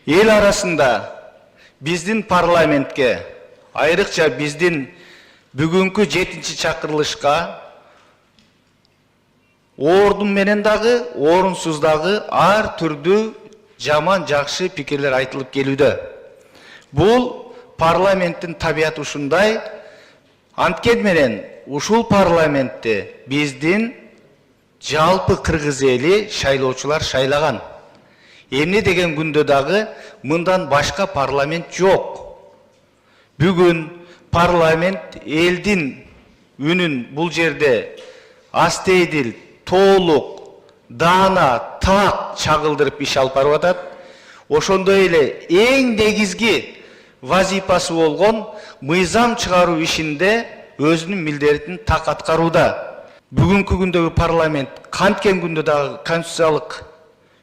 ел арасында биздин парламентке, айрыкча биздин бүгүнкү 7-чи чакырылышка ордун менен дагы, орунсуз дагы ар түрдүү жаман жакшы пикирлер айтылып келүүдө. Бул парламенттин табияты ушундай. Анткени менен ушул парламентте биздин жалпы кыргыз эли шайлоочулар шайлаган. Эмне деген күндө дагы мындан башка парламент жок. Бүгүн парламент элдин үнүн бул жерде астейдил, толук, даана, так чагылдырып иш алып барып атат. Ошондой эле эң негизги вазипасы болгон мыйзам чыгаруу ишинде өзүнүн милдетин так аткарууда. Бүгүнкү күндөгү парламент канткен күндө дагы конституциялык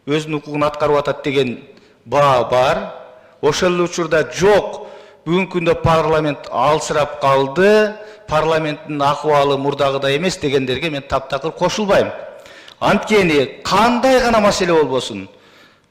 өзүнүн укугун аткарып атат деген баа бар. Ошол эле учурда жок. Бүгүнкү күндө парламент алсырап калды, парламенттин акыбалы мурдагыдай эмес дегендерге мен таптакыр кошулбайм. Анткени кандай гана маселе болбосун,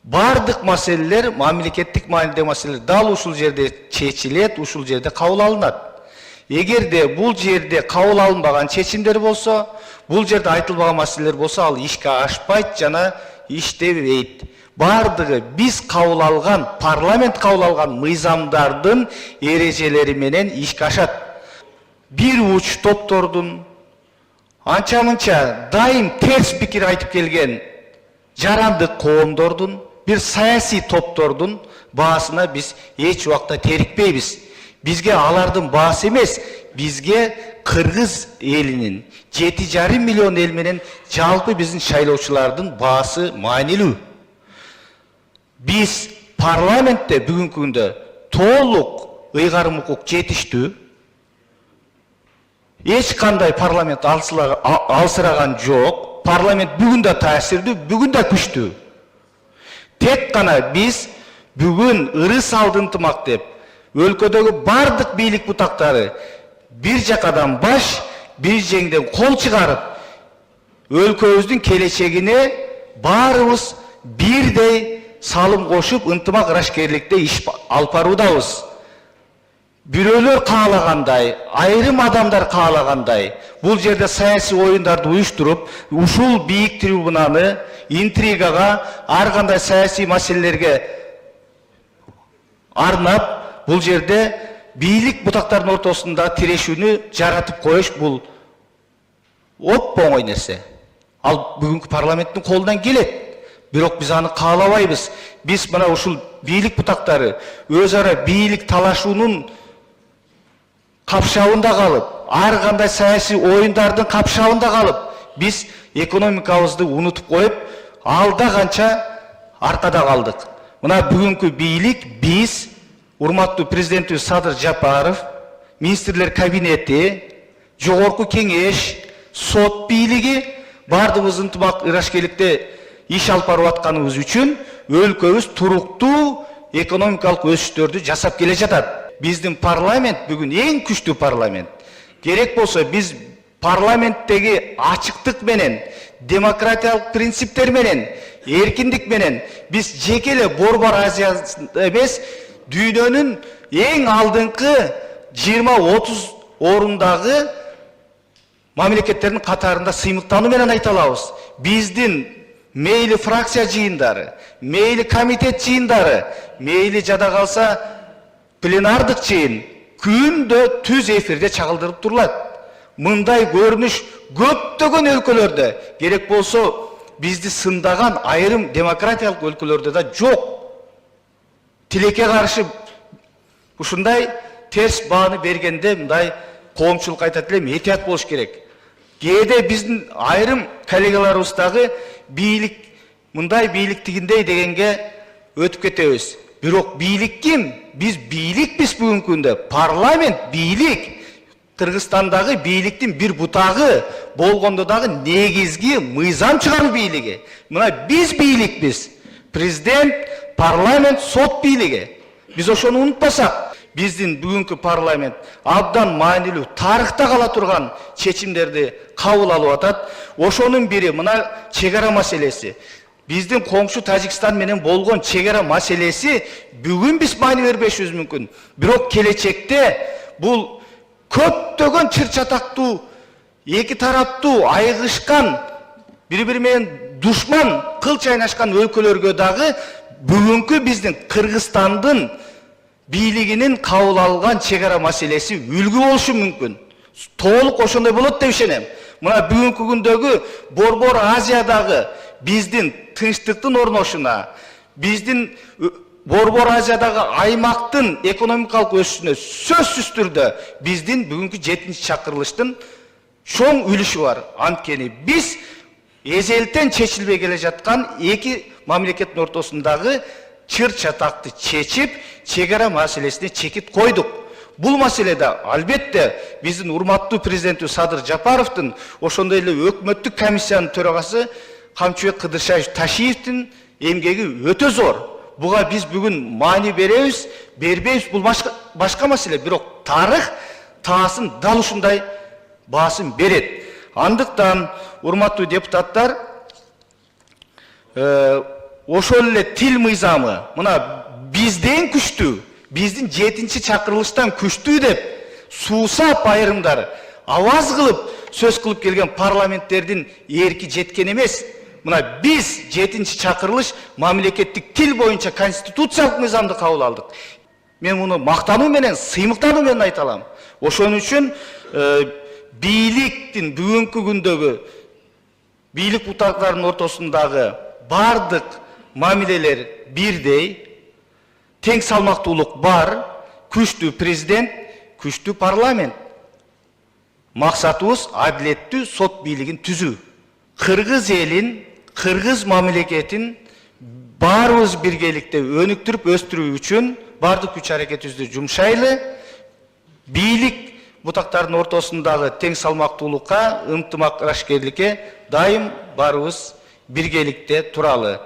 бардык маселелер, мамлекеттик маанидеги маселелер дал ушул жерде чечилет, ушул жерде кабыл алынат. Эгерде бул жерде кабыл алынбаган чечимдер болсо, бул жерде айтылбаган маселелер болсо, ал ишке ашпайт жана иштебейт. Бардыгы биз кабыл алган, парламент кабыл алган мыйзамдардын эрежелери менен ишке ашат. Бир уч топтордун анча-мынча дайым терс пикир айтып келген жарандык коомдордун, бир саясий топтордун баасына биз эч убакта терикпейбиз. Бизге алардын баасы эмес, бизге кыргыз элинин 7,5 миллион эл менен жалпы биздин шайлоочулардын баасы маанилүү. Биз парламентте бүгүнкү күндө толук ыйгарым укук жетиштүү. Эч кандай парламент алсыраган жок. Парламент бүгүн да таасирдүү, бүгүн да күчтүү. Тек гана биз бүгүн ырыс алды ынтымак деп өлкөдөгү бардык бийлик бутактары бир жакадан баш, бир жеңден кол чыгарып, өлкөбүздүн келечегине баарыбыз бирдей салым кошуп, ынтымак ырашкерликте иш алып баруудабыз. Бирөөлөр каалагандай, айрым адамдар каалагандай, бул жерде саясий оюндарды уюштуруп, ушул бийик трибунаны интригага, ар кандай саясий маселелерге арнап, бул жерде бийлик бутактардын ортосунда тирешүүнү жаратып коюш бул оңой нерсе. Ал бүгүнкү парламенттин колунан келет. Бирок биз аны каалабайбыз. Биз мына ушул бийлик бутактары өз ара бийлик талашуунун капшабында калып, ар кандай саясий оюндардын капшабында калып, биз экономикабызды унутуп коюп, алда канча аркада калдык. Мына бүгүнкү бийлик биз, урматтуу президентибиз Садыр Жапаров, министрлер кабинети, жогорку кеңеш, сот бийлиги бардыгыбыз ынтымак ырашкерликте иш алып барып атканыбыз үчүн өлкөбүз туруктуу экономикалык өсүштөрдү жасап келе жатат. Биздин парламент бүгүн эң күчтүү парламент. Керек болсо биз парламенттеги ачыктык менен, демократиялык принциптер менен, эркиндик менен биз жеке эле Борбор Азиясында эмес, дүйнөнүн эң алдыңкы 20-30 орундагы мамлекеттердин катарында сыймыктануу менен айта алабыз. Биздин мейли фракция жыйындары, мейли комитет жыйындары, мейли жада калса пленардык жыйын күндө түз эфирде чагылдырып турулат. Мындай көрүнүш көптөгөн өлкөлөрдө, керек болсо бизди сындаган айрым демократиялык өлкөлөрдө да жок. Тилекке каршы ушундай терс бааны бергенде мындай коомчулук айтат элем, этият болуш керек. Кээде биздин айрым коллегаларыбыз дагы бийлик мындай бийлик тигиндей дегенге өтүп кетебиз. Бирок бийлик ким? Биз бийликпиз бүгүнкү күндө. Парламент бийлик. Кыргызстандагы бийликтин бир бутагы болгондо дагы негизги мыйзам чыгаруу бийлиги. Мына биз бийликпиз. Президент, парламент, сот бийлиги. Биз ошону унутпасак, биздин бүгүнкү парламент абдан маанилүү, тарыхта кала турган чечимдерди кабыл алып атат. Ошонун бири мына чек ара маселеси. Биздин коңшу Тажикстан менен болгон чегара маселеси бүгүн биз маани бербешибиз мүмкүн. Бирок келечекте бул көптөгөн чыр чатактуу, эки тараптуу, айыгышкан, бири-бири менен душман кыл чайнашкан өлкөлөргө дагы бүгүнкү биздин Кыргызстандын бийлигинин кабыл алган чегара маселеси үлгү болушу мүмкүн. Толук ошондой болот деп ишенем. Мына бүгүнкү күндөгү Борбор Азиядагы биздин тынчтыктын орношуна, биздин Борбор Азиядагы аймактын экономикалык өсүшүнө сөзсүз түрдө биздин бүгүнкү 7-чи чакырылыштын чоң үлүшү бар. Анткени биз эзелтен чечилбей келе жаткан эки мамлекеттин ортосундагы чыр чатакты чечип, чегара маселесине чекит койдук. Бул маселеде албетте биздин урматтуу президенти Садыр Жапаровдун, ошондой эле өкмөттүк комиссиянын төрагасы Камчыбек Кыдыршаев Ташиевдин эмгеги өтө зор. Буга биз бүгүн маани беребиз, бербейбиз, бул башка маселе, бирок тарых таасын дал ушундай баасын берет. Андыктан, урматтуу депутаттар, ошол эле тил мыйзамы, мына бизден күчтүү, биздин 7-чи чакырылыштан күчтүү деп суусап айрымдар аваз кылып сөз кылып келген парламенттердин эрки жеткен эмес. Мына биз 7-чи чакырылыш мамлекеттик тил боюнча конституциялык мыйзамды кабыл алдык. Мен муну мактануу менен, сыймыктануу менен айта алам. Ошон үчүн бийликтин бүгүнкү күндөгү бийлик бутактарынын ортосундагы бардык мамилелер бирдей, тең салмактуулук бар, күчтүү президент, күчтүү парламент. Максатыбыз адилеттүү сот бийлигин түзүү. Кыргыз элин, кыргыз мамлекетин баарыбыз биргеликте өнүктүрүп өстүрүү үчүн бардык күч аракетибизди жумшайлы, бийлик бутактардын ортосундагы тең салмактуулукка, ынтымакташкерликке дайым баарыбыз биргеликте туралы.